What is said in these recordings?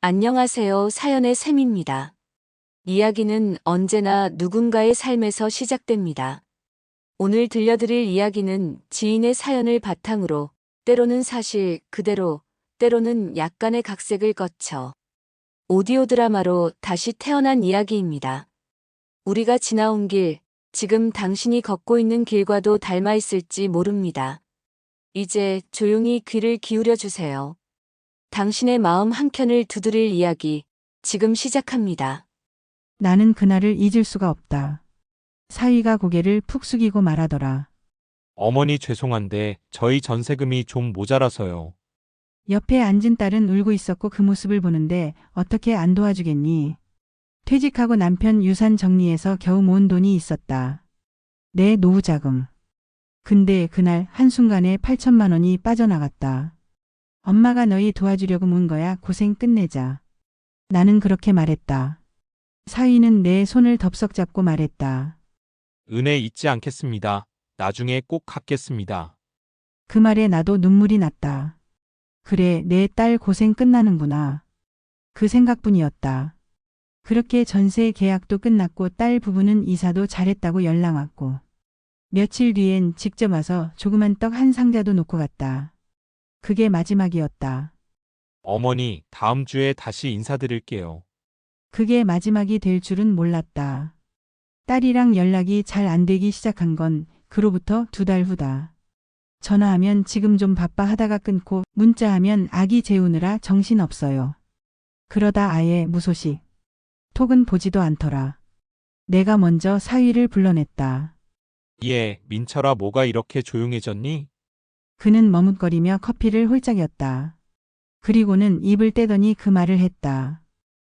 안녕하세요. 사연의 샘입니다. 이야기는 언제나 누군가의 삶에서 시작됩니다. 오늘 들려드릴 이야기는 지인의 사연을 바탕으로 때로는 사실 그대로, 때로는 약간의 각색을 거쳐 오디오 드라마로 다시 태어난 이야기입니다. 우리가 지나온 길, 지금 당신이 걷고 있는 길과도 닮아 있을지 모릅니다. 이제 조용히 귀를 기울여 주세요. 당신의 마음 한켠을 두드릴 이야기, 지금 시작합니다. 나는 그날을 잊을 수가 없다. 사위가 고개를 푹 숙이고 말하더라. 어머니 죄송한데 저희 전세금이 좀 모자라서요. 옆에 앉은 딸은 울고 있었고 그 모습을 보는데 어떻게 안 도와주겠니? 퇴직하고 남편 유산 정리해서 겨우 모은 돈이 있었다. 내 노후 자금. 근데 그날 한순간에 8천만 원이 빠져나갔다. 엄마가 너희 도와주려고 문 거야. 고생 끝내자. 나는 그렇게 말했다. 사위는 내 손을 덥석 잡고 말했다. 은혜 잊지 않겠습니다. 나중에 꼭 갚겠습니다. 그 말에 나도 눈물이 났다. 그래, 내 딸 고생 끝나는구나. 그 생각뿐이었다. 그렇게 전세 계약도 끝났고 딸 부부는 이사도 잘했다고 연락 왔고. 며칠 뒤엔 직접 와서 조그만 떡 한 상자도 놓고 갔다. 그게 마지막이었다. 어머니, 다음 주에 다시 인사드릴게요. 그게 마지막이 될 줄은 몰랐다. 딸이랑 연락이 잘 안 되기 시작한 건 그로부터 2달 후다. 전화하면 지금 좀 바빠 하다가 끊고 문자하면 아기 재우느라 정신없어요. 그러다 아예 무소식. 톡은 보지도 않더라. 내가 먼저 사위를 불러냈다. 예, 민철아 뭐가 이렇게 조용해졌니? 그는 머뭇거리며 커피를 홀짝였다. 그리고는 입을 떼더니 그 말을 했다.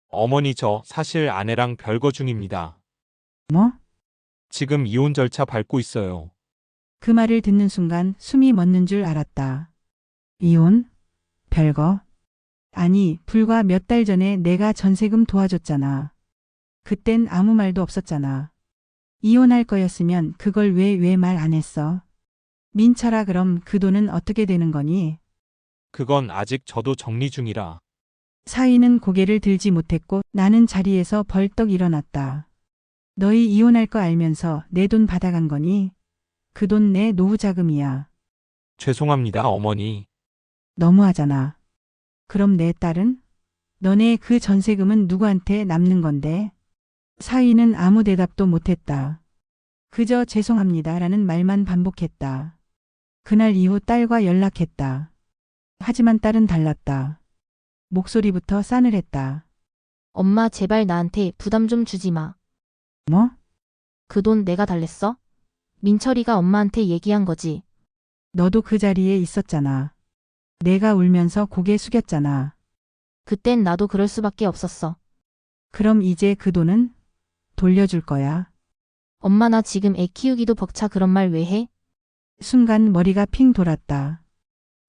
어머니 저 사실 아내랑 별거 중입니다. 뭐? 지금 이혼 절차 밟고 있어요. 그 말을 듣는 순간 숨이 멎는 줄 알았다. 이혼? 별거? 아니, 불과 몇 달 전에 내가 전세금 도와줬잖아. 그땐 아무 말도 없었잖아. 이혼할 거였으면 그걸 왜 말 안 했어? 민철아, 그럼 그 돈은 어떻게 되는 거니? 그건 아직 저도 정리 중이라. 사위는 고개를 들지 못했고 나는 자리에서 벌떡 일어났다. 너희 이혼할 거 알면서 내 돈 받아간 거니? 그 돈 내 노후 자금이야. 죄송합니다, 어머니. 너무하잖아. 그럼 내 딸은? 너네 그 전세금은 누구한테 남는 건데? 사위는 아무 대답도 못했다. 그저 죄송합니다라는 말만 반복했다. 그날 이후 딸과 연락했다. 하지만 딸은 달랐다. 목소리부터 싸늘했다. 엄마 제발 나한테 부담 좀 주지 마. 뭐? 그 돈 내가 달랬어? 민철이가 엄마한테 얘기한 거지. 너도 그 자리에 있었잖아. 내가 울면서 고개 숙였잖아. 그땐 나도 그럴 수밖에 없었어. 그럼 이제 그 돈은 돌려줄 거야. 엄마 나 지금 애 키우기도 벅차. 그런 말 왜 해? 순간 머리가 핑 돌았다.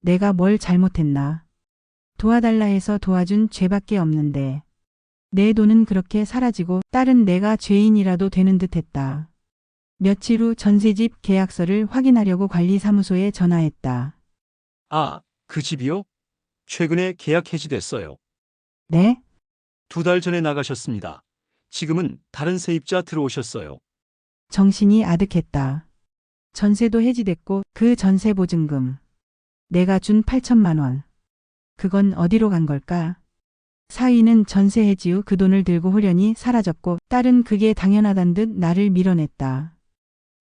내가 뭘 잘못했나? 도와달라 해서 도와준 죄밖에 없는데. 내 돈은 그렇게 사라지고 딸은 내가 죄인이라도 되는 듯 했다. 며칠 후 전세집 계약서를 확인하려고 관리사무소에 전화했다. 아, 그 집이요? 최근에 계약 해지됐어요. 네? 2달 전에 나가셨습니다. 지금은 다른 세입자 들어오셨어요. 정신이 아득했다. 전세도 해지됐고 그 전세 보증금. 내가 준 8천만 원. 그건 어디로 간 걸까? 사위는 전세 해지 후 그 돈을 들고 홀연히 사라졌고 딸은 그게 당연하단 듯 나를 밀어냈다.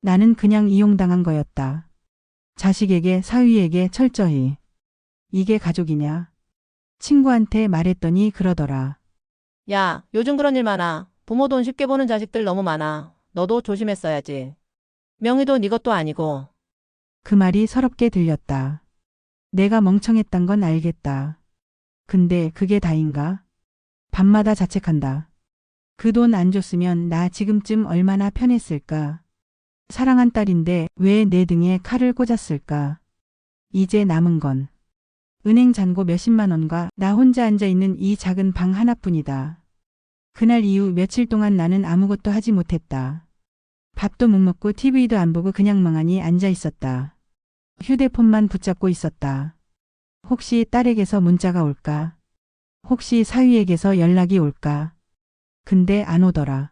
나는 그냥 이용당한 거였다. 자식에게 사위에게 철저히. 이게 가족이냐? 친구한테 말했더니 그러더라. 야, 요즘 그런 일 많아. 부모 돈 쉽게 버는 자식들 너무 많아. 너도 조심했어야지. 명의도 네 것도 아니고. 그 말이 서럽게 들렸다. 내가 멍청했단 건 알겠다. 근데 그게 다인가? 밤마다 자책한다. 그 돈 안 줬으면 나 지금쯤 얼마나 편했을까? 사랑한 딸인데 왜 내 등에 칼을 꽂았을까? 이제 남은 건 은행 잔고 몇십만 원과 나 혼자 앉아있는 이 작은 방 하나뿐이다. 그날 이후 며칠 동안 나는 아무것도 하지 못했다. 밥도 못 먹고 TV도 안 보고 그냥 멍하니 앉아 있었다. 휴대폰만 붙잡고 있었다. 혹시 딸에게서 문자가 올까? 혹시 사위에게서 연락이 올까? 근데 안 오더라.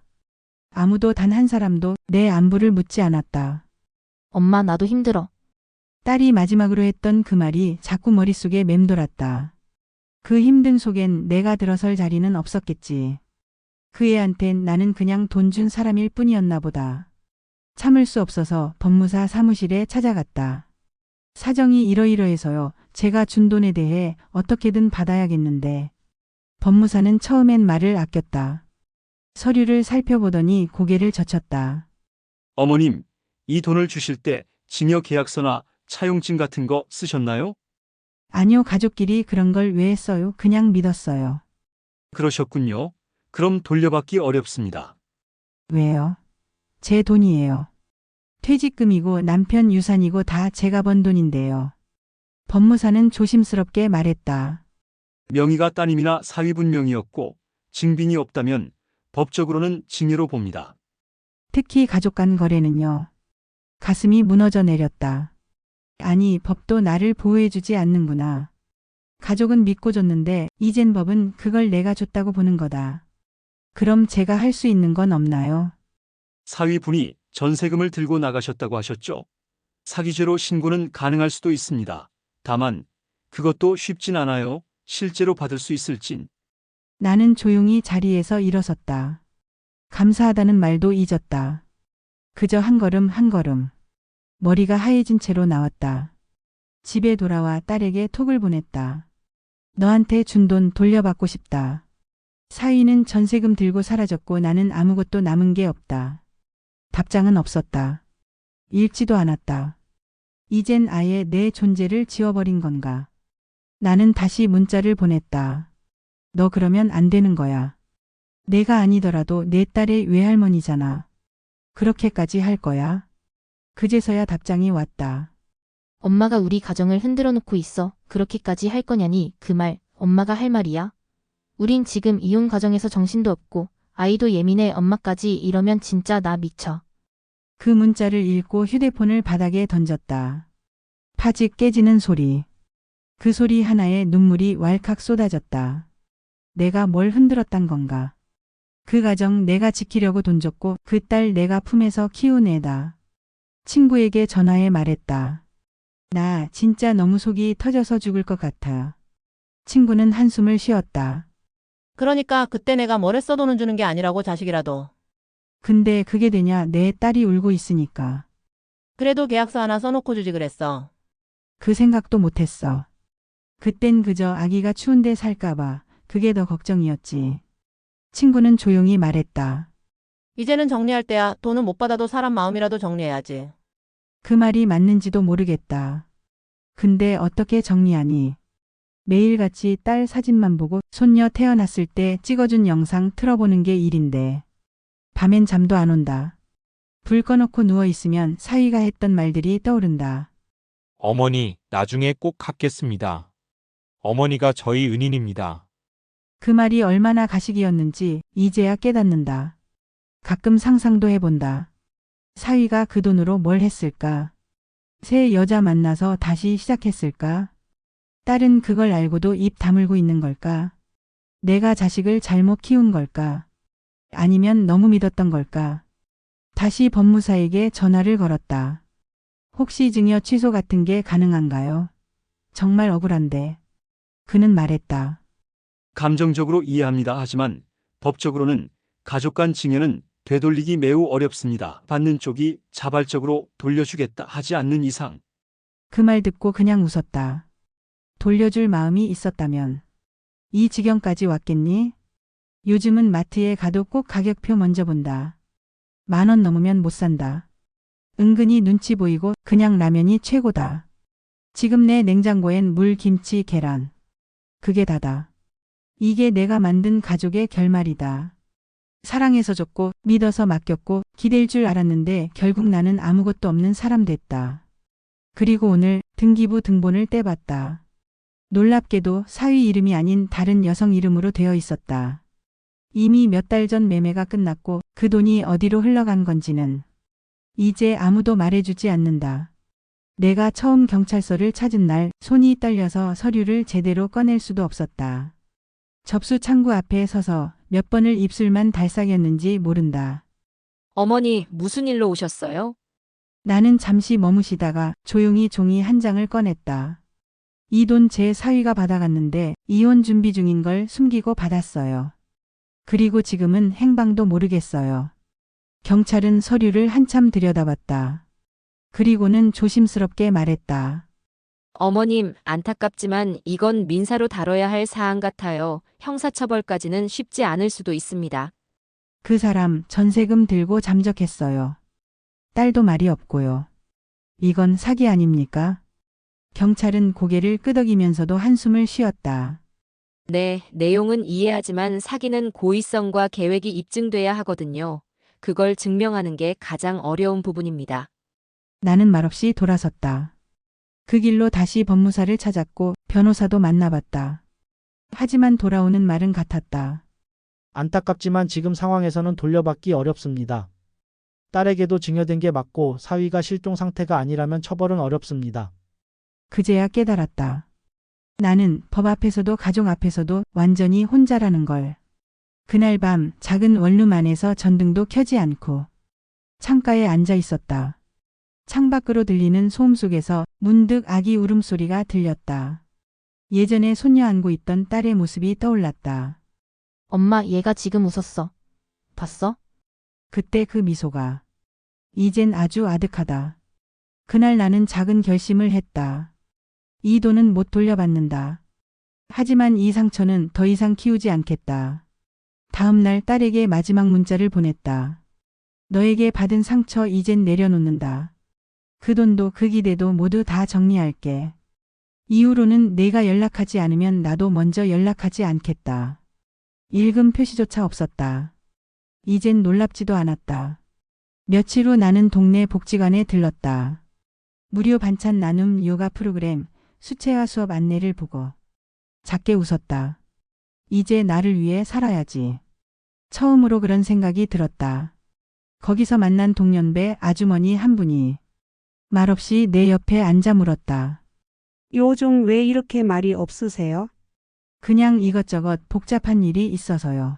아무도 단 한 사람도 내 안부를 묻지 않았다. 엄마, 나도 힘들어. 딸이 마지막으로 했던 그 말이 자꾸 머릿속에 맴돌았다. 그 힘든 속엔 내가 들어설 자리는 없었겠지. 그 애한텐 나는 그냥 돈 준 사람일 뿐이었나 보다. 참을 수 없어서 법무사 사무실에 찾아갔다. 사정이 이러이러해서요. 제가 준 돈에 대해 어떻게든 받아야겠는데. 법무사는 처음엔 말을 아꼈다. 서류를 살펴보더니 고개를 젖혔다. 어머님, 이 돈을 주실 때 증여 계약서나 차용증 같은 거 쓰셨나요? 아니요, 가족끼리 그런 걸 왜 했어요? 그냥 믿었어요. 그러셨군요. 그럼 돌려받기 어렵습니다. 왜요? 제 돈이에요. 퇴직금이고 남편 유산이고 다 제가 번 돈인데요. 법무사는 조심스럽게 말했다. 명의가 따님이나 사위분 명의였고 증빙이 없다면 법적으로는 증여로 봅니다. 특히 가족 간 거래는요. 가슴이 무너져 내렸다. 아니, 법도 나를 보호해주지 않는구나. 가족은 믿고 줬는데 이젠 법은 그걸 내가 줬다고 보는 거다. 그럼 제가 할 수 있는 건 없나요? 사위분이 전세금을 들고 나가셨다고 하셨죠? 사기죄로 신고는 가능할 수도 있습니다. 다만 그것도 쉽진 않아요. 실제로 받을 수 있을진. 나는 조용히 자리에서 일어섰다. 감사하다는 말도 잊었다. 그저 한 걸음 한 걸음. 머리가 하얘진 채로 나왔다. 집에 돌아와 딸에게 톡을 보냈다. 너한테 준 돈 돌려받고 싶다. 사위는 전세금 들고 사라졌고 나는 아무것도 남은 게 없다. 답장은 없었다. 읽지도 않았다. 이젠 아예 내 존재를 지워버린 건가? 나는 다시 문자를 보냈다. 너 그러면 안 되는 거야. 내가 아니더라도 내 딸의 외할머니잖아. 그렇게까지 할 거야? 그제서야 답장이 왔다. 엄마가 우리 가정을 흔들어 놓고 있어. 그렇게까지 할 거냐니 그 말 엄마가 할 말이야? 우린 지금 이혼 과정에서 정신도 없고 아이도 예민해. 엄마까지 이러면 진짜 나 미쳐. 그 문자를 읽고 휴대폰을 바닥에 던졌다. 파직 깨지는 소리. 그 소리 하나에 눈물이 왈칵 쏟아졌다. 내가 뭘 흔들었단 건가? 그 가정 내가 지키려고 돈 줬고 그 딸 내가 품에서 키운 애다. 친구에게 전화해 말했다. 나 진짜 너무 속이 터져서 죽을 것 같아. 친구는 한숨을 쉬었다. 그러니까 그때 내가 뭘 했어 돈은 주는 게 아니라고 자식이라도. 근데 그게 되냐? 내 딸이 울고 있으니까. 그래도 계약서 하나 써놓고 주지 그랬어. 그 생각도 못했어. 그땐 그저 아기가 추운데 살까봐 그게 더 걱정이었지. 친구는 조용히 말했다. 이제는 정리할 때야. 돈은 못 받아도 사람 마음이라도 정리해야지. 그 말이 맞는지도 모르겠다. 근데 어떻게 정리하니? 매일같이 딸 사진만 보고 손녀 태어났을 때 찍어준 영상 틀어보는 게 일인데. 밤엔 잠도 안 온다. 불 꺼놓고 누워있으면 사위가 했던 말들이 떠오른다. 어머니, 나중에 꼭 갚겠습니다. 어머니가 저희 은인입니다. 그 말이 얼마나 가식이었는지 이제야 깨닫는다. 가끔 상상도 해본다. 사위가 그 돈으로 뭘 했을까? 새 여자 만나서 다시 시작했을까? 딸은 그걸 알고도 입 다물고 있는 걸까? 내가 자식을 잘못 키운 걸까? 아니면 너무 믿었던 걸까? 다시 법무사에게 전화를 걸었다. 혹시 증여 취소 같은 게 가능한가요? 정말 억울한데. 그는 말했다. 감정적으로 이해합니다. 하지만 법적으로는 가족 간 증여는 되돌리기 매우 어렵습니다. 받는 쪽이 자발적으로 돌려주겠다 하지 않는 이상. 그 말 듣고 그냥 웃었다. 돌려줄 마음이 있었다면 이 지경까지 왔겠니? 요즘은 마트에 가도 꼭 가격표 먼저 본다. 10,000원 넘으면 못 산다. 은근히 눈치 보이고 그냥 라면이 최고다. 지금 내 냉장고엔 물, 김치, 계란. 그게 다다. 이게 내가 만든 가족의 결말이다. 사랑해서 줬고 믿어서 맡겼고 기댈 줄 알았는데 결국 나는 아무것도 없는 사람 됐다. 그리고 오늘 등기부 등본을 떼봤다. 놀랍게도 사위 이름이 아닌 다른 여성 이름으로 되어 있었다. 이미 몇 달 전 매매가 끝났고 그 돈이 어디로 흘러간 건지는 이제 아무도 말해주지 않는다. 내가 처음 경찰서를 찾은 날 손이 떨려서 서류를 제대로 꺼낼 수도 없었다. 접수 창구 앞에 서서 몇 번을 입술만 달싹였는지 모른다. 어머니, 무슨 일로 오셨어요? 나는 잠시 머무시다가 조용히 종이 한 장을 꺼냈다. 이 돈 제 사위가 받아갔는데 이혼 준비 중인 걸 숨기고 받았어요. 그리고 지금은 행방도 모르겠어요. 경찰은 서류를 한참 들여다봤다. 그리고는 조심스럽게 말했다. 어머님, 안타깝지만 이건 민사로 다뤄야 할 사안 같아요. 형사처벌까지는 쉽지 않을 수도 있습니다. 그 사람 전세금 들고 잠적했어요. 딸도 말이 없고요. 이건 사기 아닙니까? 경찰은 고개를 끄덕이면서도 한숨을 쉬었다. 네, 내용은 이해하지만 사기는 고의성과 계획이 입증돼야 하거든요. 그걸 증명하는 게 가장 어려운 부분입니다. 나는 말없이 돌아섰다. 그 길로 다시 법무사를 찾았고 변호사도 만나봤다. 하지만 돌아오는 말은 같았다. 안타깝지만 지금 상황에서는 돌려받기 어렵습니다. 딸에게도 증여된 게 맞고 사위가 실종 상태가 아니라면 처벌은 어렵습니다. 그제야 깨달았다. 나는 법 앞에서도 가족 앞에서도 완전히 혼자라는 걸. 그날 밤 작은 원룸 안에서 전등도 켜지 않고 창가에 앉아 있었다. 창밖으로 들리는 소음 속에서 문득 아기 울음소리가 들렸다. 예전에 손녀 안고 있던 딸의 모습이 떠올랐다. 엄마, 얘가 지금 웃었어. 봤어? 그때 그 미소가 이젠 아주 아득하다. 그날 나는 작은 결심을 했다. 이 돈은 못 돌려받는다. 하지만 이 상처는 더 이상 키우지 않겠다. 다음 날 딸에게 마지막 문자를 보냈다. 너에게 받은 상처 이젠 내려놓는다. 그 돈도 그 기대도 모두 다 정리할게. 이후로는 내가 연락하지 않으면 나도 먼저 연락하지 않겠다. 읽음 표시조차 없었다. 이젠 놀랍지도 않았다. 며칠 후 나는 동네 복지관에 들렀다. 무료 반찬 나눔 요가 프로그램 수채화 수업 안내를 보고 작게 웃었다. 이제 나를 위해 살아야지. 처음으로 그런 생각이 들었다. 거기서 만난 동년배 아주머니 한 분이 말없이 내 옆에 앉아 물었다. 요즘 왜 이렇게 말이 없으세요? 그냥 이것저것 복잡한 일이 있어서요.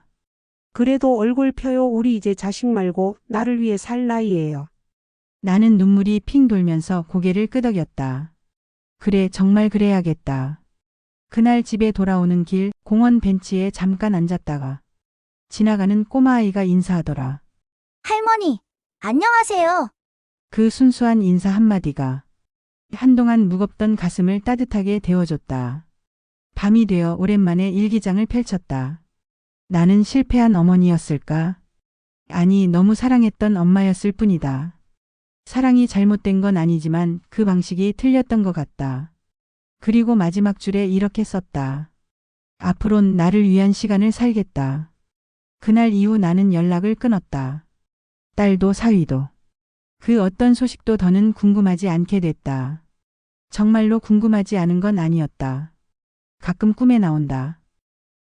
그래도 얼굴 펴요. 우리 이제 자식 말고 나를 위해 살 나이예요. 나는 눈물이 핑 돌면서 고개를 끄덕였다. 그래, 정말 그래야겠다. 그날 집에 돌아오는 길 공원 벤치에 잠깐 앉았다가 지나가는 꼬마아이가 인사하더라. 할머니, 안녕하세요. 그 순수한 인사 한마디가 한동안 무겁던 가슴을 따뜻하게 데워줬다. 밤이 되어 오랜만에 일기장을 펼쳤다. 나는 실패한 어머니였을까? 아니, 너무 사랑했던 엄마였을 뿐이다. 사랑이 잘못된 건 아니지만 그 방식이 틀렸던 것 같다. 그리고 마지막 줄에 이렇게 썼다. 앞으론 나를 위한 시간을 살겠다. 그날 이후 나는 연락을 끊었다. 딸도 사위도. 그 어떤 소식도 더는 궁금하지 않게 됐다. 정말로 궁금하지 않은 건 아니었다. 가끔 꿈에 나온다.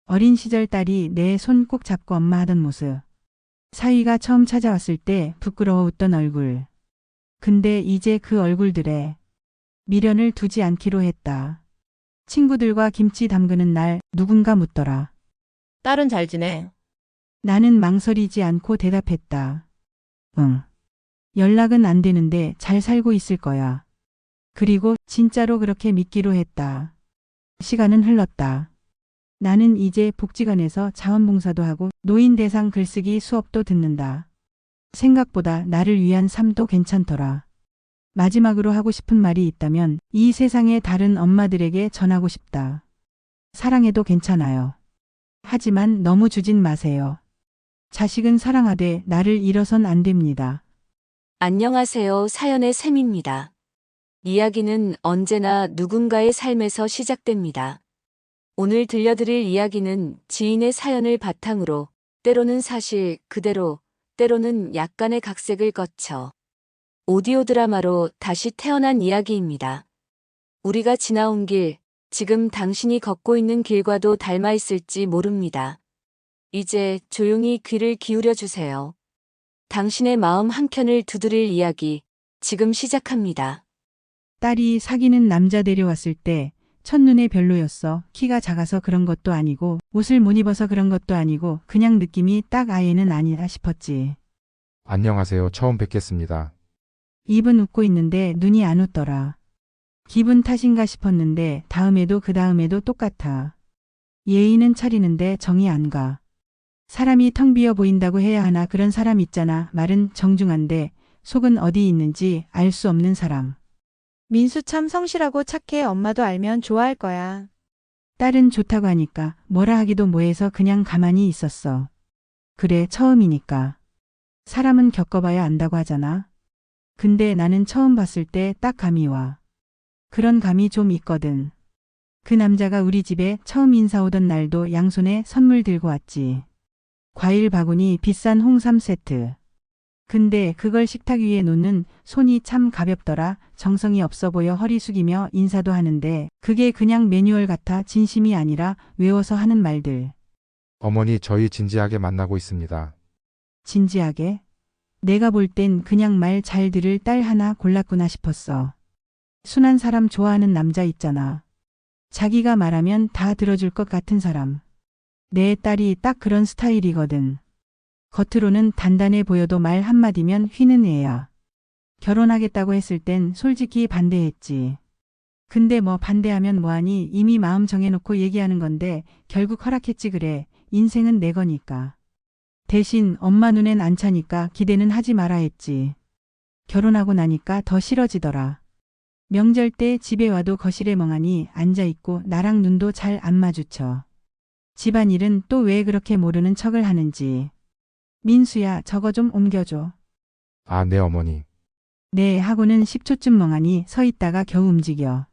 어린 시절 딸이 내 손 꼭 잡고 엄마 하던 모습. 사위가 처음 찾아왔을 때 부끄러워 웃던 얼굴. 근데 이제 그 얼굴들에 미련을 두지 않기로 했다. 친구들과 김치 담그는 날 누군가 묻더라. 딸은 잘 지내. 나는 망설이지 않고 대답했다. 응. 연락은 안 되는데 잘 살고 있을 거야. 그리고 진짜로 그렇게 믿기로 했다. 시간은 흘렀다. 나는 이제 복지관에서 자원봉사도 하고 노인 대상 글쓰기 수업도 듣는다. 생각보다 나를 위한 삶도 괜찮더라. 마지막으로 하고 싶은 말이 있다면 이 세상의 다른 엄마들에게 전하고 싶다. 사랑해도 괜찮아요. 하지만 너무 주진 마세요. 자식은 사랑하되 나를 잃어선 안 됩니다. 안녕하세요. 사연의 샘입니다. 이야기는 언제나 누군가의 삶에서 시작됩니다. 오늘 들려드릴 이야기는 지인의 사연을 바탕으로 때로는 사실 그대로, 때로는 약간의 각색을 거쳐 오디오 드라마로 다시 태어난 이야기입니다. 우리가 지나온 길, 지금 당신이 걷고 있는 길과도 닮아 있을지 모릅니다. 이제 조용히 귀를 기울여 주세요. 당신의 마음 한켠을 두드릴 이야기, 지금 시작합니다. 딸이 사귀는 남자 데려왔을 때 첫눈에 별로였어. 키가 작아서 그런 것도 아니고 옷을 못 입어서 그런 것도 아니고 그냥 느낌이 딱 아예는 아니다 싶었지. 안녕하세요. 처음 뵙겠습니다. 입은 웃고 있는데 눈이 안 웃더라. 기분 탓인가 싶었는데 다음에도 그 다음에도 똑같아. 예의는 차리는데 정이 안 가. 사람이 텅 비어 보인다고 해야 하나 그런 사람 있잖아. 말은 정중한데 속은 어디 있는지 알 수 없는 사람. 민수 참 성실하고 착해. 엄마도 알면 좋아할 거야. 딸은 좋다고 하니까 뭐라 하기도 뭐해서 그냥 가만히 있었어. 그래, 처음이니까. 사람은 겪어봐야 안다고 하잖아. 근데 나는 처음 봤을 때 딱 감이 와. 그런 감이 좀 있거든. 그 남자가 우리 집에 처음 인사 오던 날도 양손에 선물 들고 왔지. 과일 바구니, 비싼 홍삼 세트. 근데 그걸 식탁 위에 놓는 손이 참 가볍더라. 정성이 없어 보여 허리 숙이며 인사도 하는데 그게 그냥 매뉴얼 같아. 진심이 아니라 외워서 하는 말들. 어머니, 저희 진지하게 만나고 있습니다. 진지하게? 내가 볼 땐 그냥 말 잘 들을 딸 하나 골랐구나 싶었어. 순한 사람 좋아하는 남자 있잖아. 자기가 말하면 다 들어줄 것 같은 사람. 내 딸이 딱 그런 스타일이거든. 겉으로는 단단해 보여도 말 한마디면 휘는 애야. 결혼하겠다고 했을 땐 솔직히 반대했지. 근데 뭐 반대하면 뭐하니, 이미 마음 정해놓고 얘기하는 건데 결국 허락했지. 그래, 인생은 내 거니까. 대신 엄마 눈엔 안 차니까 기대는 하지 마라 했지. 결혼하고 나니까 더 싫어지더라. 명절 때 집에 와도 거실에 멍하니 앉아있고 나랑 눈도 잘 안 마주쳐. 집안일은 또 왜 그렇게 모르는 척을 하는지. 민수야, 저거 좀 옮겨줘. 아, 네, 어머니. 네 하고는 10초쯤 멍하니 서 있다가 겨우 움직여.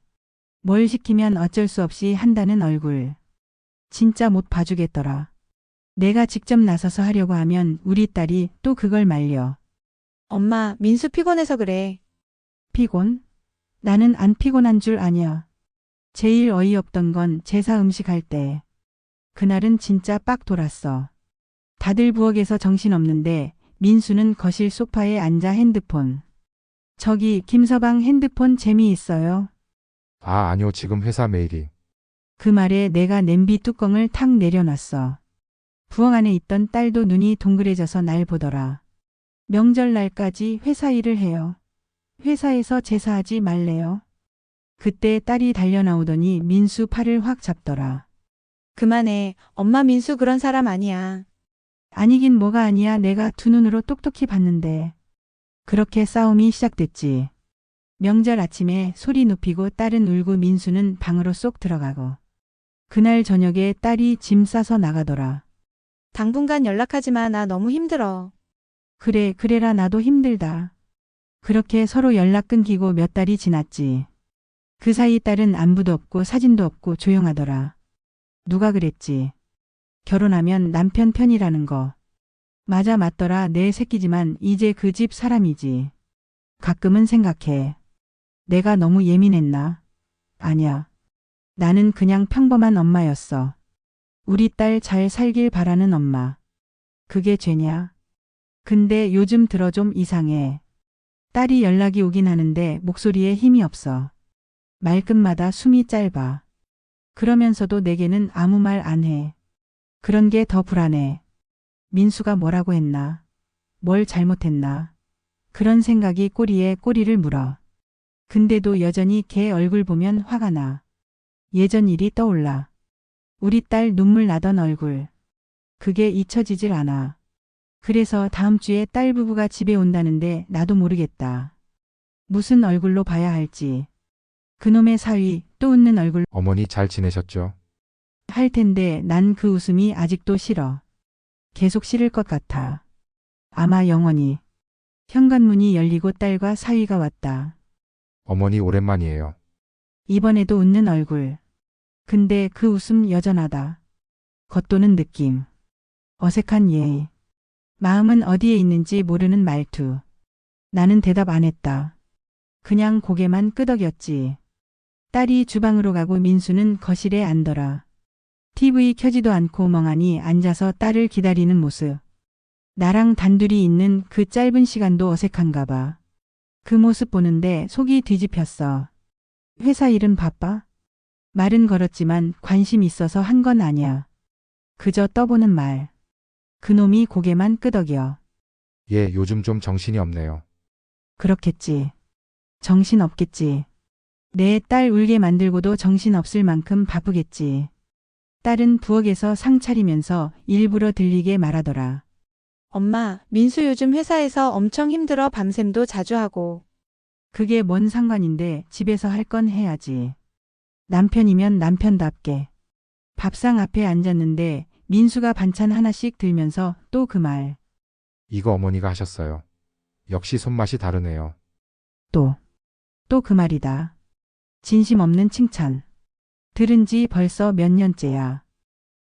뭘 시키면 어쩔 수 없이 한다는 얼굴. 진짜 못 봐주겠더라. 내가 직접 나서서 하려고 하면 우리 딸이 또 그걸 말려. 엄마, 민수 피곤해서 그래. 피곤? 나는 안 피곤한 줄 아냐. 제일 어이없던 건 제사 음식 할 때. 그날은 진짜 빡 돌았어. 다들 부엌에서 정신없는데 민수는 거실 소파에 앉아 핸드폰. 저기 김서방 핸드폰 재미있어요? 아, 아니요. 지금 회사 메일이. 그 말에 내가 냄비 뚜껑을 탁 내려놨어. 부엌 안에 있던 딸도 눈이 동그래져서 날 보더라. 명절날까지 회사 일을 해요. 회사에서 제사하지 말래요. 그때 딸이 달려나오더니 민수 팔을 확 잡더라. 그만해. 엄마 민수 그런 사람 아니야. 아니긴 뭐가 아니야. 내가 두 눈으로 똑똑히 봤는데. 그렇게 싸움이 시작됐지. 명절 아침에 소리 높이고 딸은 울고 민수는 방으로 쏙 들어가고. 그날 저녁에 딸이 짐 싸서 나가더라. 당분간 연락하지 마. 나 너무 힘들어. 그래, 그래라. 나도 힘들다. 그렇게 서로 연락 끊기고 몇 달이 지났지. 그 사이 딸은 안부도 없고 사진도 없고 조용하더라. 누가 그랬지. 결혼하면 남편 편이라는 거. 맞아, 맞더라. 내 새끼지만 이제 그 집 사람이지. 가끔은 생각해. 내가 너무 예민했나? 아니야. 나는 그냥 평범한 엄마였어. 우리 딸 잘 살길 바라는 엄마. 그게 죄냐? 근데 요즘 들어 좀 이상해. 딸이 연락이 오긴 하는데 목소리에 힘이 없어. 말끝마다 숨이 짧아. 그러면서도 내게는 아무 말 안 해. 그런 게 더 불안해. 민수가 뭐라고 했나? 뭘 잘못했나? 그런 생각이 꼬리에 꼬리를 물어. 근데도 여전히 걔 얼굴 보면 화가 나. 예전 일이 떠올라. 우리 딸 눈물 나던 얼굴. 그게 잊혀지질 않아. 그래서 다음 주에 딸 부부가 집에 온다는데 나도 모르겠다. 무슨 얼굴로 봐야 할지. 그놈의 사위, 또 웃는 얼굴 어머니 잘 지내셨죠? 할 텐데 난 그 웃음이 아직도 싫어. 계속 싫을 것 같아. 아마 영원히. 현관문이 열리고 딸과 사위가 왔다. 어머니 오랜만이에요. 이번에도 웃는 얼굴. 근데 그 웃음 여전하다. 겉도는 느낌. 어색한 예의. 마음은 어디에 있는지 모르는 말투. 나는 대답 안 했다. 그냥 고개만 끄덕였지. 딸이 주방으로 가고 민수는 거실에 앉더라. TV 켜지도 않고 멍하니 앉아서 딸을 기다리는 모습. 나랑 단둘이 있는 그 짧은 시간도 어색한가 봐. 그 모습 보는데 속이 뒤집혔어. 회사 일은 바빠? 말은 걸었지만 관심 있어서 한 건 아니야. 그저 떠보는 말. 그놈이 고개만 끄덕여. 예, 요즘 좀 정신이 없네요. 그렇겠지. 정신 없겠지. 내 딸 울게 만들고도 정신 없을 만큼 바쁘겠지. 딸은 부엌에서 상 차리면서 일부러 들리게 말하더라. 엄마, 민수 요즘 회사에서 엄청 힘들어 밤샘도 자주 하고. 그게 뭔 상관인데 집에서 할 건 해야지. 남편이면 남편답게. 밥상 앞에 앉았는데 민수가 반찬 하나씩 들면서 또 그 말. 이거 어머니가 하셨어요. 역시 손맛이 다르네요. 또 그 말이다. 진심 없는 칭찬. 들은 지 벌써 몇 년째야.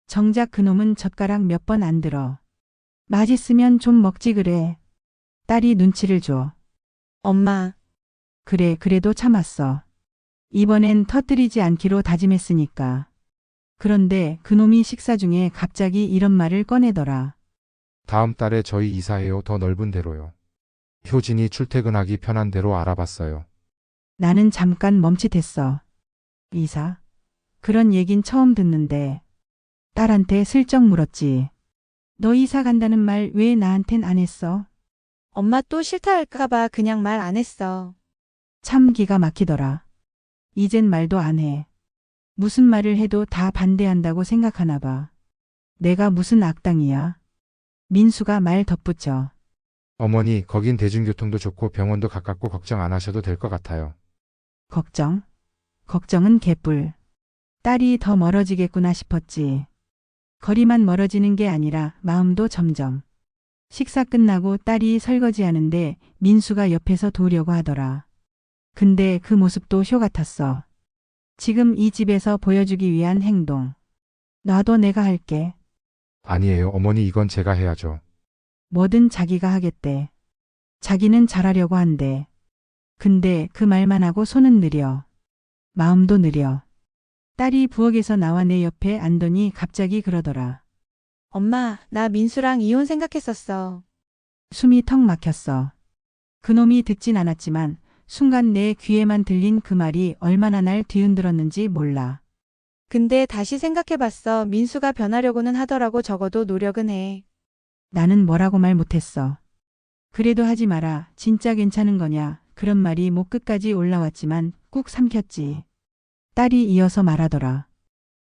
정작 그놈은 젓가락 몇 번 안 들어. 맛있으면 좀 먹지 그래. 딸이 눈치를 줘. 엄마, 그래, 그래도 참았어. 이번엔 터뜨리지 않기로 다짐했으니까. 그런데 그놈이 식사 중에 갑자기 이런 말을 꺼내더라. 다음 달에 저희 이사해요. 더 넓은 데로요. 효진이 출퇴근하기 편한 데로 알아봤어요. 나는 잠깐 멈칫했어. 이사? 그런 얘긴 처음 듣는데. 딸한테 슬쩍 물었지. 너 이사 간다는 말 왜 나한텐 안 했어? 엄마 또 싫다 할까봐 그냥 말 안 했어. 참 기가 막히더라. 이젠 말도 안 해. 무슨 말을 해도 다 반대한다고 생각하나 봐. 내가 무슨 악당이야. 민수가 말 덧붙여. 어머니, 거긴 대중교통도 좋고 병원도 가깝고 걱정 안 하셔도 될 것 같아요. 걱정? 걱정은 개뿔. 딸이 더 멀어지겠구나 싶었지. 거리만 멀어지는 게 아니라 마음도 점점. 식사 끝나고 딸이 설거지하는데 민수가 옆에서 도우려고 하더라. 근데 그 모습도 쇼 같았어. 지금 이 집에서 보여주기 위한 행동. 놔도 내가 할게. 아니에요, 어머니, 이건 제가 해야죠. 뭐든 자기가 하겠대. 자기는 잘하려고 한대. 근데 그 말만 하고 손은 느려. 마음도 느려. 딸이 부엌에서 나와 내 옆에 앉더니 갑자기 그러더라. 엄마, 나 민수랑 이혼 생각했었어. 숨이 턱 막혔어. 그놈이 듣진 않았지만 순간 내 귀에만 들린 그 말이 얼마나 날 뒤흔들었는지 몰라. 근데 다시 생각해봤어. 민수가 변하려고는 하더라고. 적어도 노력은 해. 나는 뭐라고 말 못했어. 그래도 하지 마라. 진짜 괜찮은 거냐. 그런 말이 목 끝까지 올라왔지만 꾹 삼켰지. 딸이 이어서 말하더라.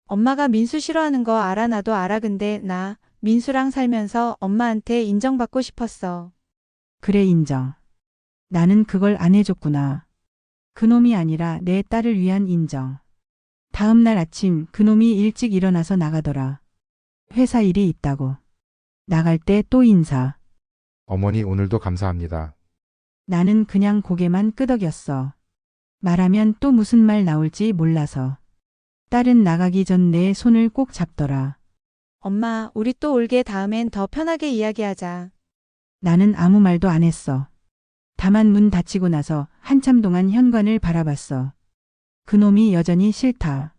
엄마가 민수 싫어하는 거 알아. 나도 알아. 근데 나 민수랑 살면서 엄마한테 인정받고 싶었어. 그래, 인정. 나는 그걸 안 해줬구나. 그놈이 아니라 내 딸을 위한 인정. 다음 날 아침 그놈이 일찍 일어나서 나가더라. 회사 일이 있다고. 나갈 때 또 인사. 어머니, 오늘도 감사합니다. 나는 그냥 고개만 끄덕였어. 말하면 또 무슨 말 나올지 몰라서. 딸은 나가기 전 내 손을 꼭 잡더라. 엄마, 우리 또 올게. 다음엔 더 편하게 이야기하자. 나는 아무 말도 안 했어. 다만 문 닫히고 나서 한참 동안 현관을 바라봤어. 그놈이 여전히 싫다.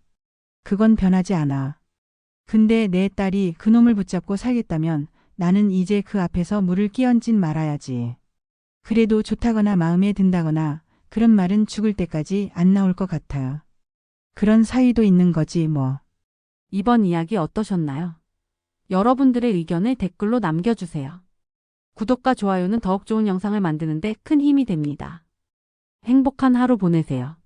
그건 변하지 않아. 근데 내 딸이 그놈을 붙잡고 살겠다면 나는 이제 그 앞에서 물을 끼얹진 말아야지. 그래도 좋다거나 마음에 든다거나 그런 말은 죽을 때까지 안 나올 것 같아. 그런 사이도 있는 거지 뭐. 이번 이야기 어떠셨나요? 여러분들의 의견을 댓글로 남겨주세요. 구독과 좋아요는 더욱 좋은 영상을 만드는데 큰 힘이 됩니다. 행복한 하루 보내세요.